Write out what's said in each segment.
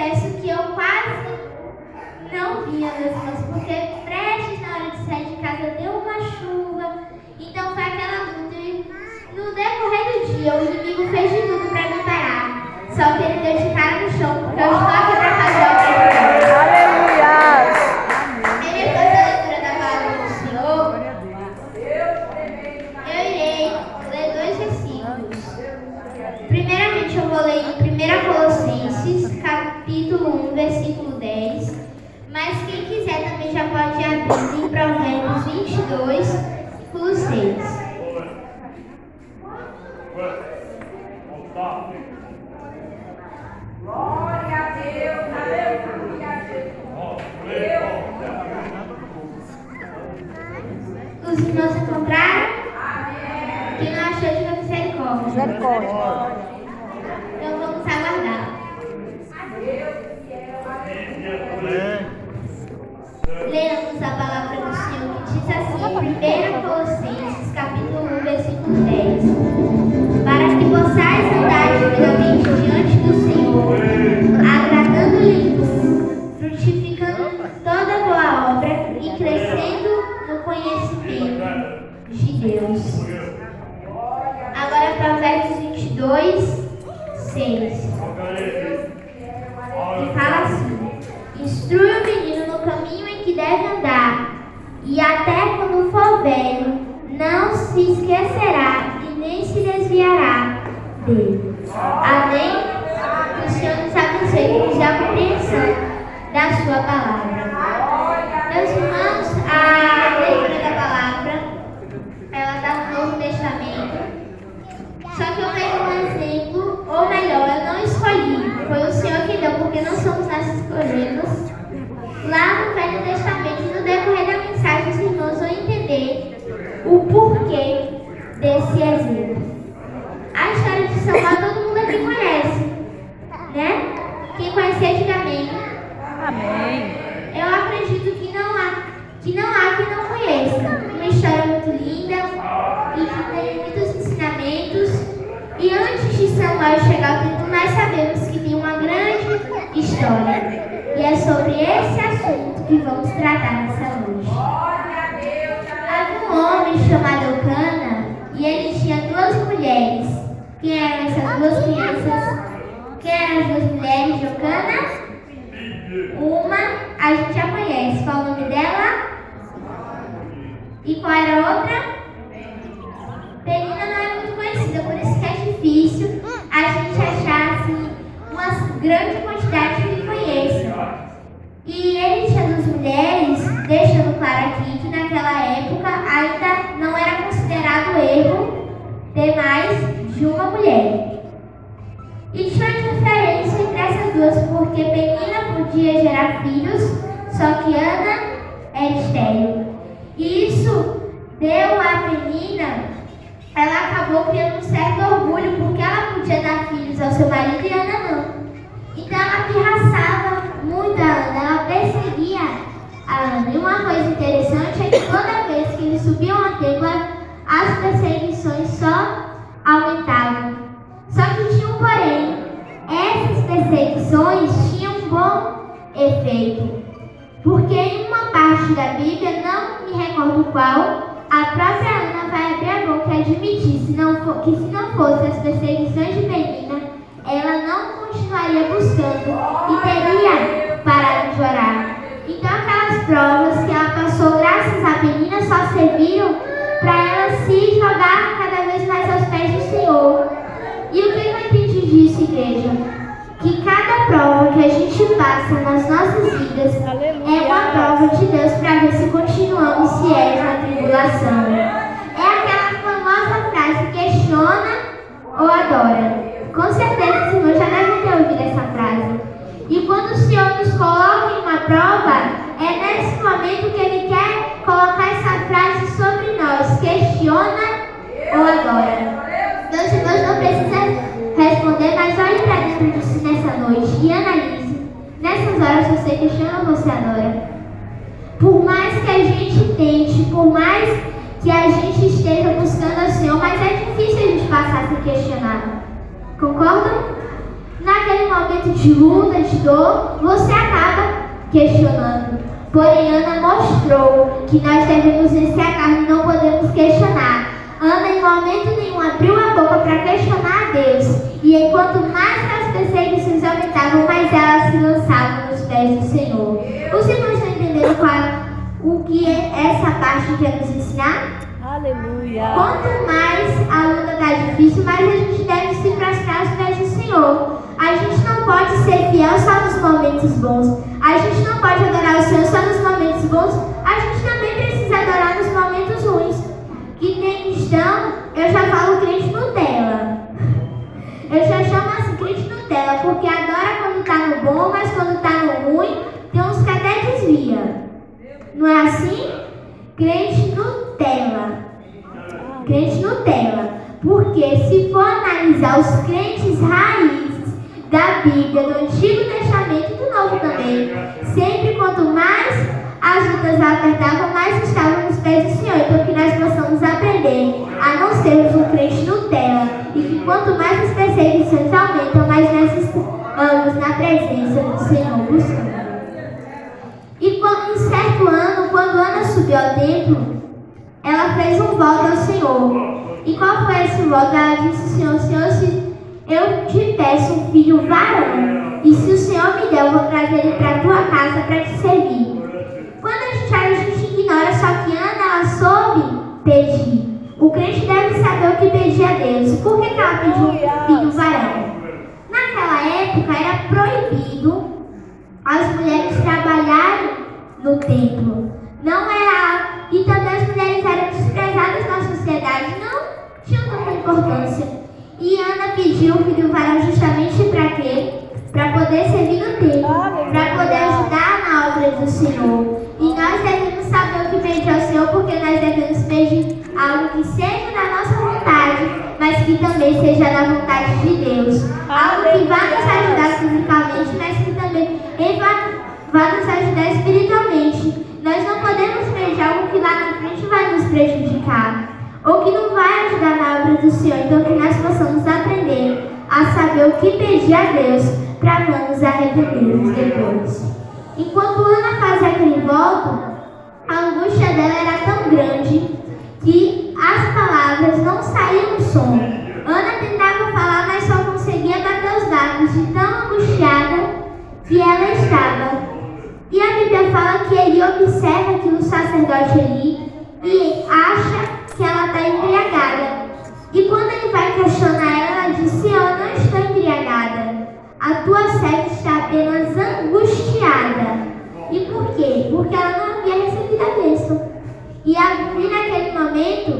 confesso que eu quase não vinha, meus irmãos, porque prestes na hora de sair de casa deu uma chuva, então foi aquela luta. E no decorrer do dia, o inimigo fez de tudo para me parar. Só que ele deu de cara no chão, porque eu estou aqui para fazer a obra. Aleluia! Ele faz a leitura da palavra do Senhor. Eu irei ler 2 versículos. Primeiramente, eu vou ler em 1 Colossenses, capítulo 1, versículo 10. Mas quem quiser também já pode abrir em Provérbios 22, versículo 6. Glória a Deus, aleluia. Os irmãos encontraram? Amém. Quem não achou, diga misericórdia. Misericórdia. Então vamos aguardar. Leamos a palavra do Senhor que diz assim, 1 Colossenses, capítulo 1, versículo 10. Para que possais andar dignamente diante do Senhor, agradando-lhe em tudo, frutificando toda boa obra e crescendo no conhecimento de Deus. Agora Provérbios 22, 6. E fala assim: instrui o menino no caminho em que deve andar, e até quando for velho, não se esquecerá e nem se desviará dele. Amém? Que o Senhor nos abençoe e nos dê a compreensão da sua palavra. Meus irmãos, a leitura da palavra, ela está no Novo Testamento. Só que eu peguei um exemplo, ou melhor, eu não escolhi. Foi o Senhor que deu, porque não somos nós que escolhemos. Lá no Velho Testamento, e no decorrer da mensagem, os irmãos vão entender o porquê desse exemplo. A história de Samuel todo mundo aqui conhece, né? Quem conhecer, diga amém. Amém. Eu acredito que não há quem não conheça. Uma história muito linda e que tem muitos ensinamentos. E antes de Samuel chegar ao templo, nós sabemos que tem uma grande história. E é sobre esse assunto que vamos tratar nessa noite. Havia um homem chamado Eucana e ele tinha 2 mulheres. Quem eram essas 2 crianças? Quem eram as 2 mulheres de Eucana? Uma a gente já conhece. Qual o nome dela? E qual era a outra? Penina não é muito conhecida, por isso que é difícil a gente achar assim, uma grande quantidade que conheça. E ele tinha 2 mulheres, deixando claro aqui que naquela época ainda não era considerado erro ter mais de uma mulher. E tinha diferença entre essas 2, porque Penina podia gerar filhos, só que Ana era estéril. E isso deu a Penina, ela acabou criando um certo orgulho, porque ela podia dar filhos ao seu marido e Ana não. Então ela pirraçava muito a Ana, ela perseguia a Ana. E uma coisa interessante é que toda vez que eles subiam a templo, as perseguições só aumentavam. Só que tinha um porém, essas perseguições tinham um bom efeito. Porque em uma parte da Bíblia, não me recordo qual, a própria Ana vai abrir a boca e admitir que se não fossem as perseguições de Penina, ela não continuaria buscando e teria parado de orar. Então aquelas provas que ela passou graças a Penina só serviram para ela se jogar cada vez mais aos pés do Senhor. E o que eu entendi disso, igreja? Que cada prova que a gente passa nas nossas vidas é uma prova de Deus para ver se continuamos fiéis na tribulação. É aquela famosa frase: questiona ou adora. Com certeza os irmãos já devem ter ouvido essa frase. E quando o Senhor nos coloca em uma prova, é nesse momento que Ele quer colocar essa frase sobre nós: questiona ou adora. Meus irmãos não precisam responder, mas olhe para dentro de si nessa noite e analise. Nessas horas você questiona ou você adora? Por mais que a gente tente, por mais que a gente esteja buscando ao Senhor, mas é difícil a gente passar sem questionar. Concordam? Naquele momento momento de luta, de dor, você acaba questionando. Porém, Ana mostrou que nós devemos vencer a carne e não podemos questionar. Ana, em momento nenhum, abriu a boca para questionar a Deus. E enquanto mais as perseguições aumentavam, mais ela se lançava nos pés do Senhor. Os irmãos estão entendendo o que essa parte quer nos ensinar? Aleluia. Quanto mais a luta está difícil, mais a gente deve se prostrar aos pés do Senhor. A gente não pode ser fiel só nos momentos bons. A gente não pode adorar o Senhor só nos momentos bons. A gente também precisa adorar nos momentos ruins. Que tem cristão, eu já falo crente Nutella. Eu já chamo assim, crente Nutella, porque adora quando está no bom, mas quando está no ruim, tem uns que até desvia. Não é assim? Crente Nutella. Crente Nutella. Porque se for analisar os crentes raízes da Bíblia, do Antigo Testamento e do Novo também, sempre quanto mais as lutas apertavam, mais estavam nos pés do Senhor. Então que nós possamos aprender a não sermos um crente Nutella. E que quanto mais as perseguições aumentam, mais nós estamos na presença do Senhor buscando. E em certo ano, quando Ana subiu ao templo, ela fez um voto ao Senhor. E qual foi esse voto? Ela disse ao Senhor, se eu te peço um filho varão, e se o Senhor me der, eu vou trazer ele para a tua casa para te servir. Quando a gente ignora, só que Ana, ela soube pedir. O crente deve saber o que pedir a Deus. Por que ela pediu um filho varão? Naquela época era proibido as mulheres trabalharem no templo. Não era. E também as mulheres eram desprezadas na sociedade, não tinham tanta importância. E Ana pediu o filho varão justamente para quê? Para poder servir no templo, para poder ajudar na obra do Senhor. E nós devemos saber o que pedir ao Senhor, porque nós devemos pedir algo que seja da nossa vontade, mas que também seja da vontade de Deus. Algo que vá nos ajudar fisicamente, mas que também vá nos ajudar espiritualmente. Nós não podemos pedir algo que lá na frente vai nos prejudicar, ou que não vai ajudar na obra do Senhor. Então que nós possamos aprender a saber o que pedir a Deus, para não nos arrependermos depois. Enquanto Ana fazia aquele voto, a angústia dela era tão grande que as palavras não saíam som. Ana tentava falar, mas só conseguia bater os lábios de tão angustiada que ela estava. E a Bíblia fala que ele observa aquilo, o sacerdote ali, e acha que ela está embriagada. E quando ele vai questionar ela, ela diz: Senhor, eu não estou embriagada. A tua serva está apenas angustiada. E por quê? Porque ela não havia recebido a bênção. E naquele momento,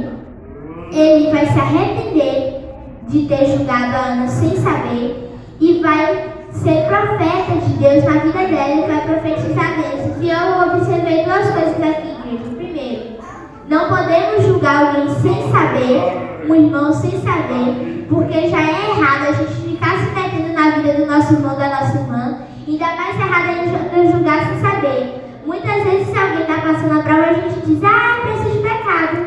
ele vai se arrepender de ter julgado a Ana sem saber e vai ser profeta de Deus na vida dela e vai profetizar bênçãos. E eu observei duas coisas aqui, igreja. Primeiro, não podemos julgar alguém sem saber, um irmão sem saber, porque já é errado a gente ficar se metendo na vida do nosso irmão, da nossa irmã. Ainda mais errado é julgar sem saber. Muitas vezes, se alguém está passando a prova, a gente diz: eu preciso de pecado.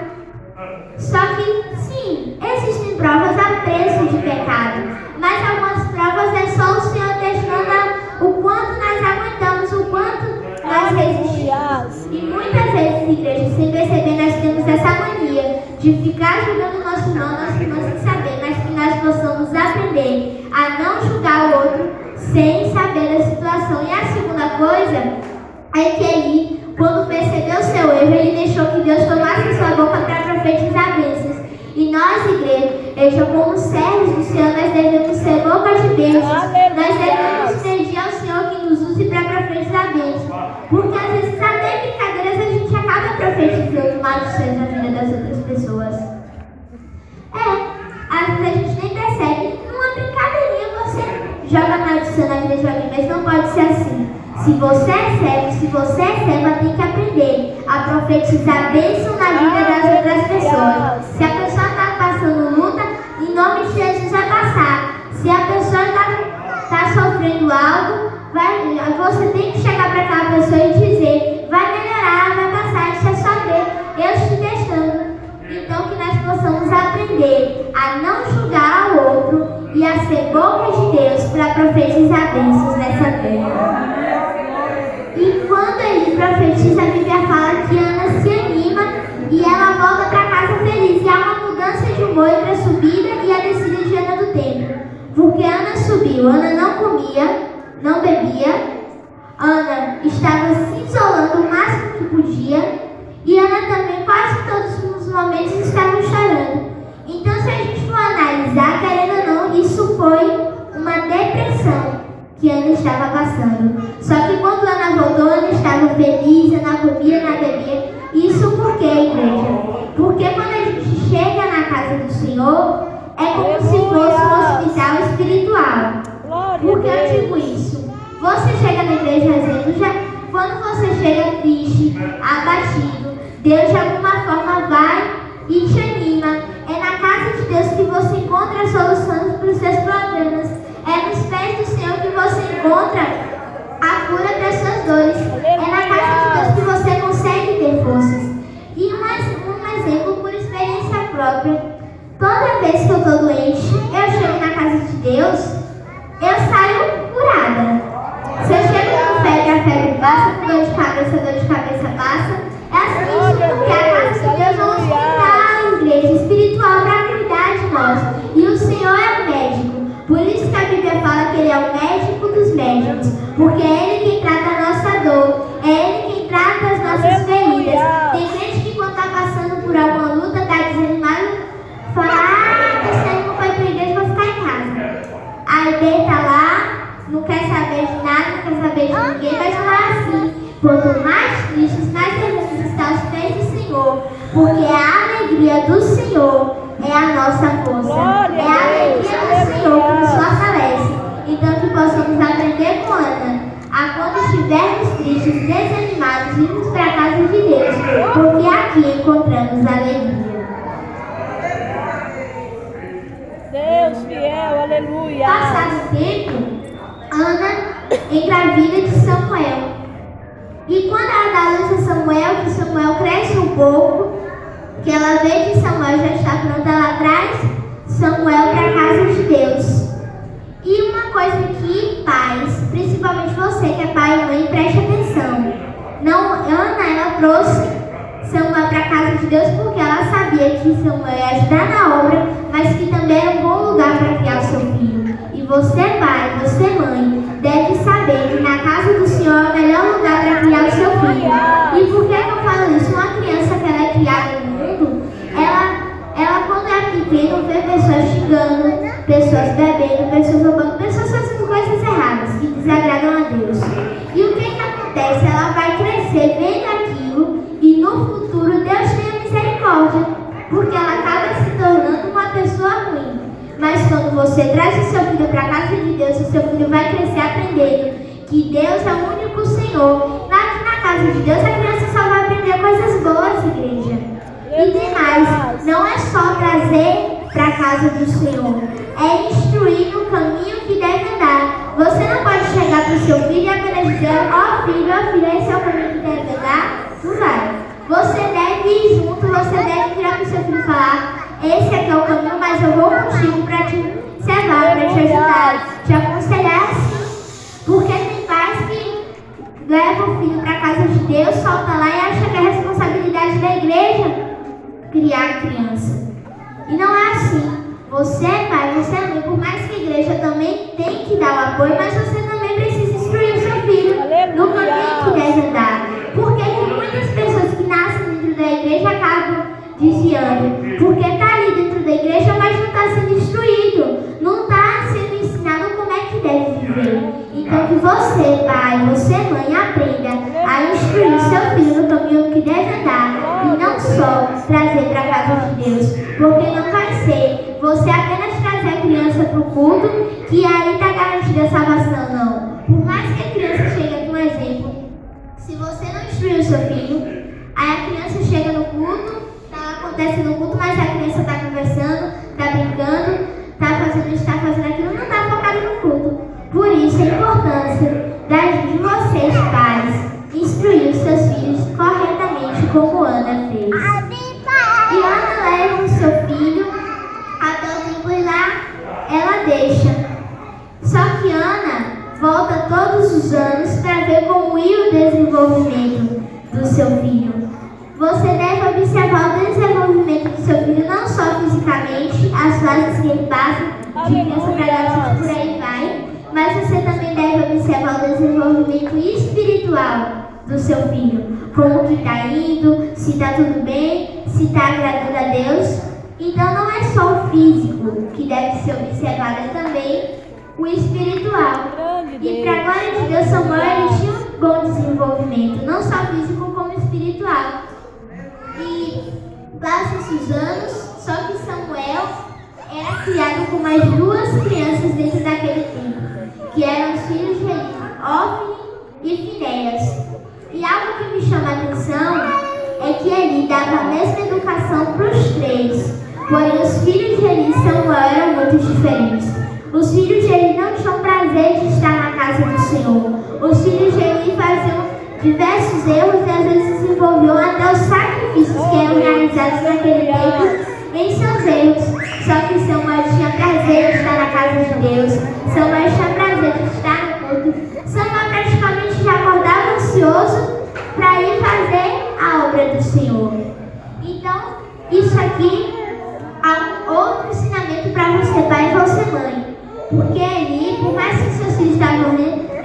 Só que, sim, existem provas a preço de pecado. Mas algumas provas é só o Senhor testando o quanto nós aguentamos, o quanto nós resistimos. E muitas vezes, igreja, sem perceber, nós temos essa mania de ficar julgando nosso irmão sem saber, mas que nós possamos aprender a não julgar o outro sem saber da situação. E a segunda coisa é que ele, quando percebeu o seu erro, ele deixou que Deus tomasse sua boca para profetizar bênçãos. E nós, igreja, como servos do Senhor, nós devemos ser boca de bênçãos. Nós devemos pedir ao Senhor que nos use para profetizar bênçãos. Porque às vezes, até brincadeiras, a gente acaba profetizando maldições na vida das outras pessoas. Às vezes a gente nem percebe. Numa brincadeirinha você joga maldição na vida de alguém, mas não pode ser assim. Se você é servo, se você é serva, tem que aprender a profetizar bênção na vida das outras pessoas. Se a pessoa está passando luta, em nome de Jesus vai passar. Se a pessoa está sofrendo algo, você tem que chegar para aquela pessoa e dizer: vai melhorar, vai passar, isso é só ver, eu estou testando. Então que nós possamos aprender a não julgar o outro e a ser boca de Deus para profetizar bênçãos nessa terra. E quando ele profetiza, a Bíblia fala que Ana se anima e ela volta para casa feliz. E há uma mudança de humor entre a subida e a descida de Ana do templo. Porque Ana subiu, Ana não comia, não bebia, Ana estava se isolando o máximo que podia. E Ana também, quase todos os momentos, estava chorando. Então, se a gente for analisar, querendo ou não, isso foi uma depressão que Ana estava passando. Só que quando Ana voltou, Ana estava feliz, Ana comia, Ana bebia. Isso por quê, igreja? Porque quando a gente chega na casa do Senhor, é como se fosse um hospital espiritual. Por que eu digo isso? Você chega na igreja, quando você chega triste, abatido, Deus de alguma forma vai e te anima. É na casa de Deus que você encontra soluções para os seus problemas. É nos pés do Senhor que você encontra a cura para as suas dores. É na casa de Deus que você consegue ter forças. E um exemplo por experiência própria. Toda vez que eu estou doente, eu chego na casa de Deus, eu saio curada. Se eu chego com febre, a febre passa, com dor de cabeça passa. É assim, porque a casa de Deus é um hospital, igreja espiritual para cuidar de nós. E o Senhor é o médico. Por isso que a Bíblia fala que Ele é o médico dos médicos. Porque é Ele quem trata a nossa dor. É Ele quem trata as nossas feridas. Tem gente que quando está passando por alguma luta, está desanimado, fala, esse aí não foi para a igreja, vou ficar em casa. Aí deita lá, não quer saber de nada, não quer saber de ninguém, mas não é assim. Quanto mais tristes, mais devemos estar aos pés do Senhor, porque a alegria do Senhor é a nossa força. É a alegria do Senhor que nos fortalece. Então que possamos aprender com Ana, a quando estivermos tristes, desanimados, irmos para a casa de Deus, porque aqui encontramos alegria. Deus fiel, aleluia. Passado o tempo, Ana engravida de Samuel. E quando ela dá luz a Samuel, que Samuel cresce um pouco, que ela vê que Samuel já está pronto, ela traz Samuel para a casa de Deus. E uma coisa que pais, principalmente você que é pai e mãe, preste atenção. Ana, ela trouxe Samuel para a casa de Deus porque ela sabia que Samuel ia ajudar na obra, mas que também era um bom lugar para criar o seu filho. E você pai, você mãe, deve saber que na casa do Senhor é o melhor lugar para criar o seu filho. E por que eu falo isso? Uma criança que ela é criada no mundo, ela quando é pequena vê pessoas xingando, pessoas bebendo, pessoas roubando, pessoas fazendo coisas erradas que desagradam a Deus. E o que acontece? Ela vai crescer vendo aquilo e no futuro Deus tenha misericórdia, porque ela acaba se tornando uma pessoa ruim. Mas quando você traz o seu filho para a casa de Deus, o seu filho vai crescer aprendendo que Deus é o único Senhor. Na casa de Deus, a criança só vai aprender coisas boas, igreja. E tem mais, não é só trazer para a casa do Senhor, é instruir no caminho que deve andar. Você não pode chegar para o seu filho e apenas dizer, ó filho, esse é o caminho que deve andar. Não vai. Você deve ir junto, você deve virar para o seu filho e falar, esse aqui é o caminho, mas eu vou contigo para te salvar, para te ajudar, te aconselhar assim. Porque tem pais que levam o filho para a casa de Deus, solta lá e acha que é responsabilidade da igreja criar a criança. E não é assim. Você é pai, você é mãe, por mais que a igreja também tem que dar o apoio, mas você também precisa instruir o seu filho no caminho que deve andar. Porque que muitas pessoas que nascem dentro da igreja acabam desviando. Porque está ali dentro da igreja, mas não está sendo instruído. Não está sendo ensinado como é que deve viver. Então que você, pai, você, mãe, aprenda a instruir o seu filho no caminho que deve andar. E não só trazer para a casa de Deus. Porque não vai ser você apenas trazer a criança para o culto que aí está garantida a salvação, não. Por mais que a criança chegue aqui, um exemplo, se você não instruir o seu filho, aí a criança chega no culto, acontece no culto, mas a criança está conversando, está brincando, está fazendo isso, está fazendo aquilo, não está focado no culto. Por isso a importância de vocês, pais, instruir os seus filhos corretamente, como Ana fez. E Ana leva o seu filho até o templo e lá ela deixa os anos para ver como ia o desenvolvimento do seu filho. Você deve observar o desenvolvimento do seu filho não só fisicamente, as fases que ele passa, de criança para adulto, por aí vai, mas você também deve observar o desenvolvimento espiritual do seu filho. Como que está indo, se está tudo bem, se está agradando a Deus. Então não é só o físico que deve ser observado, é também o espiritual. E para a glória de Deus, Samuel ele tinha um bom desenvolvimento, não só físico como espiritual. E passam-se os anos, só que Samuel era criado com mais 2 crianças dentro daquele tempo, que eram os filhos de Eli, Ofni e Finéias. E algo que me chama a atenção é que Eli dava a mesma educação para os 3, porém os filhos de Eli e Samuel eram muito diferentes. Os filhos de Eli não tinham prazer de estar na casa do Senhor. Os filhos de Eli faziam diversos erros e às vezes desenvolviam até os sacrifícios que eram realizados naquele tempo em seus erros. Só que Samuel tinha prazer de estar na casa de Deus. Samuel tinha prazer de estar no culto. Samuel praticamente já acordava ansioso para ir fazer a obra do Senhor. Então, isso aqui é um outro ensinamento para você pai e você mãe. Porque Eli, por mais que seus filhos estavam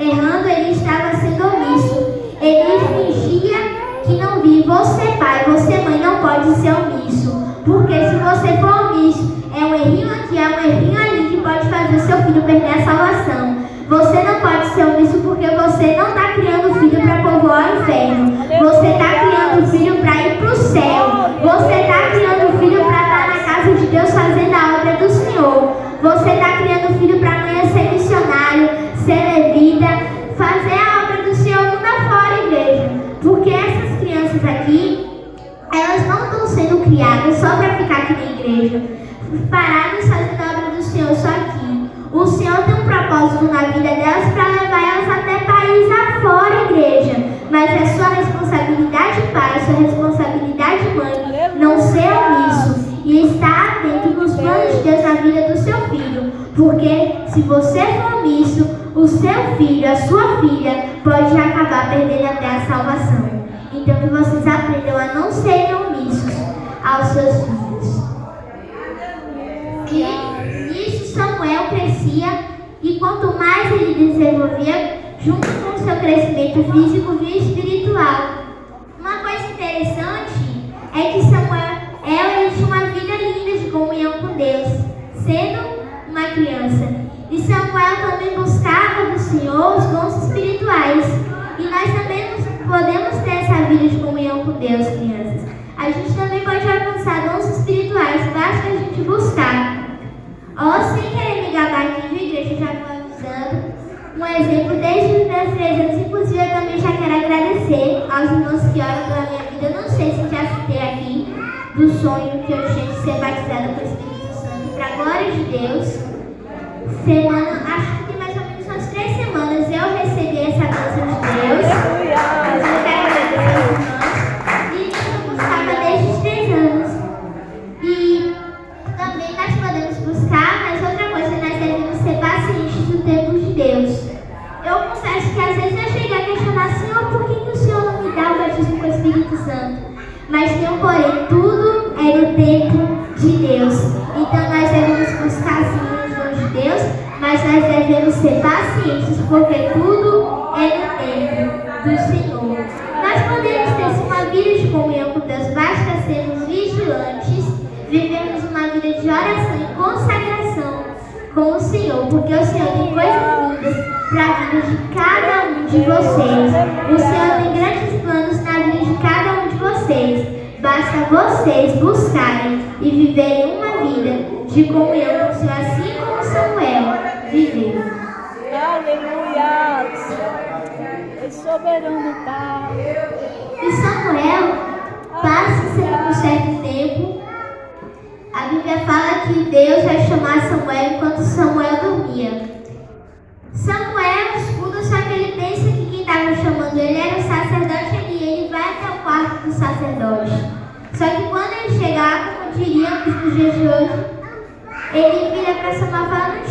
errando, ele estava sendo omisso. Ele fingia que não via. Você pai, você mãe não pode ser omisso. Porque se você for omisso, é um errinho aqui, é um errinho ali que pode fazer o seu filho perder a salvação. Você não pode ser omisso porque você não está criando filho para povoar o inferno. Você está criando filho para ir para o céu. Você está criando filho para estar na casa de Deus fazendo a obra do Senhor. Você está criando filho para amanhã ser missionário, ser levita, fazer a obra do Senhor mundo afora, igreja. Porque essas crianças aqui, elas não estão sendo criadas só para ficar aqui na igreja, paradas fazendo a obra do Senhor só aqui. O Senhor tem um propósito na vida delas para levar elas até país afora, igreja. Mas é sua responsabilidade, pai, sua responsabilidade, mãe, não ser omisso e estar atento nos planos de Deus na vida do seu filho. Porque se você for omisso, o seu filho, a sua filha, pode acabar perdendo até a salvação. Então que vocês aprendam a não serem omissos aos seus filhos. E nisso Samuel crescia, e quanto mais ele desenvolvia, junto com o seu crescimento físico e espiritual. Uma coisa interessante é que Samuel ele tinha uma vida linda de comunhão com Deus, sendo uma criança. E Samuel também buscava do Senhor os dons espirituais. E nós também podemos ter essa vida de comunhão com Deus, crianças. A gente também pode alcançar dons espirituais, basta a gente buscar. Sem querer me gabar aqui de igreja, já vou avisando. Um exemplo, desde os meus 3 anos, inclusive eu também já quero agradecer aos irmãos que oram pela minha vida. Eu não sei se já citei aqui do sonho que eu tinha de ser batizada com o Espírito Santo. Para a glória de Deus, acho que tem mais ou menos umas 3 semanas eu recebi essa bênção de Deus. Mas eu quero agradecer aos irmãos. E eu buscava desde os 3 anos. E também nós podemos buscar, mas outra coisa, nós devemos ser pacientes no tempo de Deus. Eu confesso que às vezes eu cheguei a questionar, Senhor, por que o Senhor não me dá o batismo com o Espírito Santo? Mas tem um porém, tudo é no tempo de Deus. Então nós devemos buscar sim os dons de Deus, mas nós devemos ser pacientes, porque tudo é no tempo do Senhor. Nós podemos ter uma vida de comunhão com Deus, basta sermos vigilantes, vivemos uma vida de oração e consagração com o Senhor, porque o Senhor tem coisas lindas para a vida de cada um de vocês. O Senhor tem grandes planos na vida de cada um de vocês. Basta vocês buscarem e viverem uma vida de comunhão com o Senhor, assim como Samuel viveu. Aleluia! É soberano, Pai. E Samuel passa-se um certo tempo. A Bíblia fala que Deus vai chamar Samuel enquanto Samuel dormia. Samuel escuta, só que ele pensa que quem estava chamando ele era o sacerdote e ele vai até o quarto do sacerdote. Só que quando ele chegar, como diríamos nos dias de hoje, ele vira para Samuel e fala,